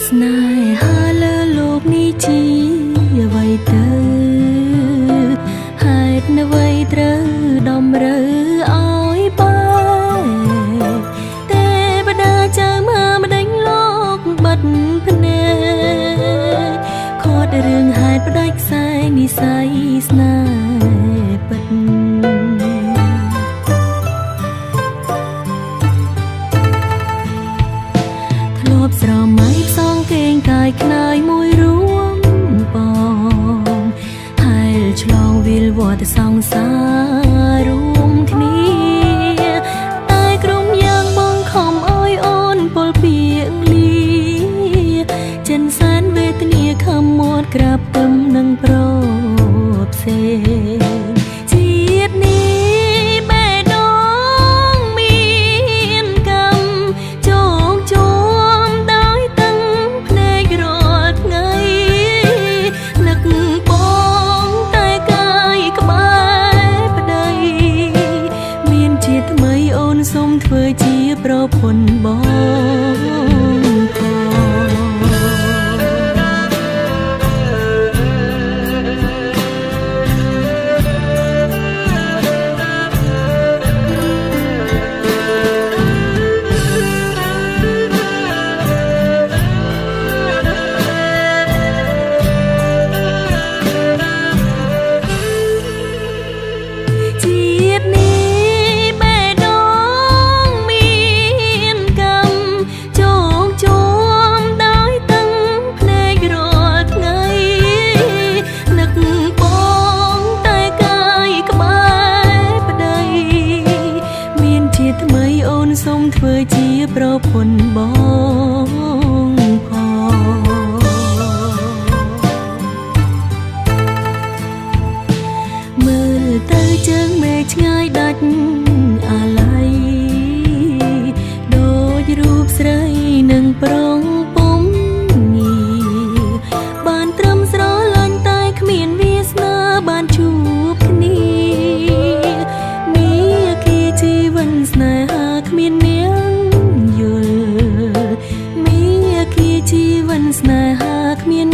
ស្នេហាលើលោកនេះជាអ្វីទៅហេតុអ្វីត្រូវតម្រូវឲ្យបែទេវតាចៅមកម្ដេចលោកបាត់ភ្នែកខត់រឿងហេតុផ្ដាច់ខ្សែនិស័យស្នេហ៍ពិតធ្លាប់ស្រមៃផ្សងគេងកាយខ្នើយមួយរួមបងហែលឆ្លងវិលវត្តសង្សាររួមគ្នាតែក្រុមយ៉ាងបងខំអើយអូនពលពីងលីចិនសានវេទនាខំមាត់ក្រាបទឹមនឹងប្រផ្សេងជាតិនេះបេះដូងមានកម្មជោគជុំដោយតឹងភ្នែករាល់ថ្ងៃនឹកបងតែកាយក្បែរប្តីមានជាតិថ្មីអូនសូមធ្វើជាប្រពន្ធបងសូមធ្វើជាប្រពន្ធបងផងមើលទៅជើងមេឃឆ្ងាយដាច់អាឡ័យដូចរូបស្រីនឹងប្រងពុំងីបានត្រឹមស្រលាញ់តែគ្មានវាសនាបានជួបគ្នាមានគីជីវិតស្នេហាគ្មាននាងយល់មានគីជីវិតស្នេហាគ្មាន